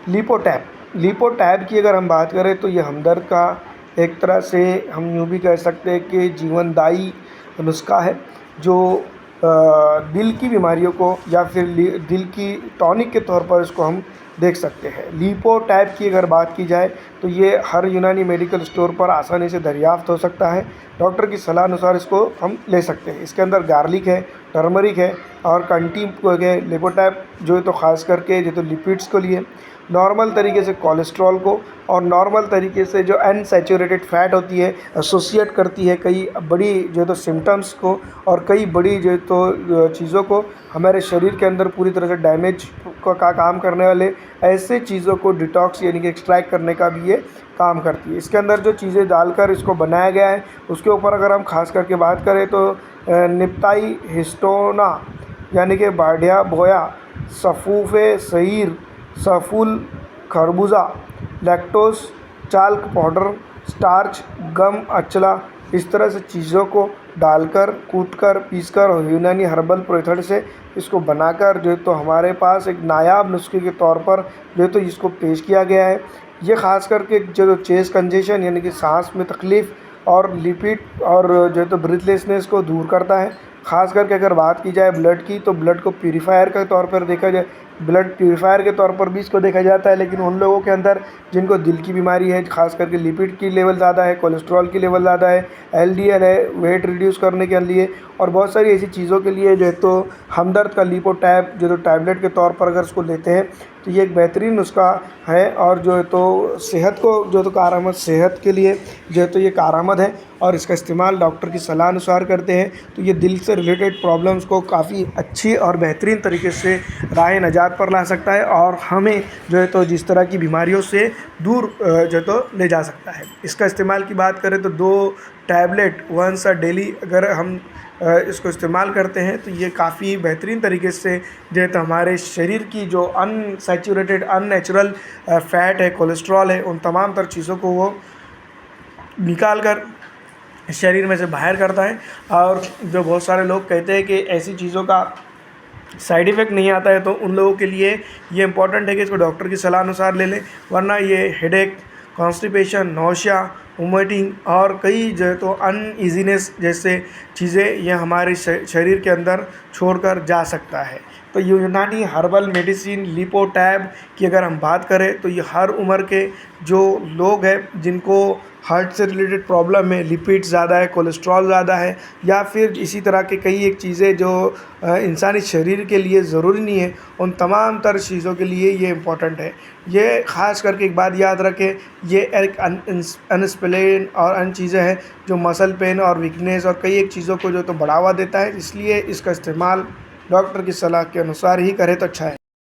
लिपोटैब की अगर हम बात करें तो ये हमदर्द का एक तरह से हम यूँ भी कह सकते हैं कि जीवनदायी नुस्खा है, जो दिल की बीमारियों को या फिर दिल की टॉनिक के तौर पर इसको हम देख सकते हैं। लिपोटैब की अगर बात की जाए तो ये हर यूनानी मेडिकल स्टोर पर आसानी से दरियाफ्त हो सकता है। डॉक्टर की सलाह अनुसार इसको हम ले सकते हैं। इसके अंदर गार्लिक है, टर्मरिक है और कंटी है। लिपोटैब जो है तो ख़ास करके जो तो लिपिड्स को लिए, नॉर्मल तरीके से कोलेस्ट्रॉल को और नॉर्मल तरीके से जो अनसैचुरेटेड फ़ैट होती है एसोसिएट करती है कई बड़ी जो है तो सिम्टम्स को और कई बड़ी जो है तो चीज़ों को हमारे शरीर के अंदर पूरी तरह से डैमेज का काम करने वाले ऐसे चीज़ों को डिटॉक्स यानी कि एक्सट्रैक्ट करने का भी ये काम करती है। इसके अंदर जो चीज़ें डालकर इसको बनाया गया है उसके ऊपर अगर हम खास करके बात करें तो निप्ताई हिस्टोना यानी कि बाढ़िया बोया, सफ़ूफ़े सईर, सफ़ूल खरबूजा, लैक्टोस, चाल्क पाउडर, स्टार्च, गम अचला, इस तरह से चीज़ों को डालकर कूटकर पीसकर और यूनानी हर्बल मेथड से इसको बनाकर जो है तो हमारे पास एक नायाब नुस्खे के तौर पर जो है तो इसको पेश किया गया है। ये ख़ास करके जो चेस्ट कंजेशन यानी कि सांस में तकलीफ़ और लिपिड और जो है तो ब्रीथलेसनेस को दूर करता है। ख़ास करके अगर बात की जाए ब्लड की तो ब्लड को प्यूरीफायर के तौर पर देखा जाए, ब्लड प्यूरीफायर के तौर पर भी इसको देखा जाता है। लेकिन उन लोगों के अंदर जिनको दिल की बीमारी है, ख़ास करके लिपिड की लेवल ज़्यादा है, कोलेस्ट्रॉल की लेवल ज़्यादा है, एलडीएल है, वेट रिड्यूस करने के लिए और बहुत सारी ऐसी चीज़ों के लिए जो है तो हमदर्द का लिपोटैब जो तो टैबलेट के तौर पर अगर इसको लेते हैं तो ये एक बेहतरीन नुस्खा है और जो है तो सेहत को जो तो कारआमद सेहत के लिए जो है तो ये कारआमद है और इसका इस्तेमाल डॉक्टर की सलाह अनुसार करते हैं तो ये दिल से रिलेटेड प्रॉब्लम्स को काफ़ी अच्छी और बेहतरीन तरीके से राह नजात पर ला सकता है और हमें जो है तो जिस तरह की बीमारियों से दूर जो है तो ले जा सकता है। इसका इस्तेमाल की बात करें तो 2 टैबलेट वंस अ डेली अगर हम इसको इस्तेमाल करते हैं तो ये काफ़ी बेहतरीन तरीके से जो है तो हमारे शरीर की जो अनसैचुरेटेड अननेचुरल फ़ैट है, कोलेस्ट्रॉल है, उन तमाम तर चीज़ों को वो निकाल कर शरीर में से बाहर करता है। और जो बहुत सारे लोग कहते हैं कि ऐसी चीज़ों का साइड इफ़ेक्ट नहीं आता है तो उन लोगों के लिए ये इम्पॉर्टेंट है कि इसको डॉक्टर की सलाह अनुसार ले लें, वरना ये हेडेक, कॉन्स्टिपेशन, नौशिया, वोमिटिंग और कई जो है तो अनईजीनेस जैसे चीज़ें ये हमारे शरीर के अंदर छोड़कर जा सकता है। तो यूनानी हर्बल मेडिसिन लिपोटैब की अगर हम बात करें तो ये हर उम्र के जो लोग हैं जिनको हार्ट से रिलेटेड प्रॉब्लम है, लिपिड ज़्यादा है, कोलेस्ट्रॉल ज़्यादा है या फिर इसी तरह के कई एक चीज़ें जो इंसानी शरीर के लिए ज़रूरी नहीं है, उन तमाम तर चीज़ों के लिए ये इम्पॉर्टेंट है। ये ख़ास करके एक बात याद रखें, ये एक अनस्प्लेन और अन्य चीज़ें हैं जो मसल पेन और वीकनेस और कई एक चीज़ों को जो तो बढ़ावा देता है, इसलिए इसका इस्तेमाल डॉक्टर की सलाह के अनुसार ही करें तो अच्छा है।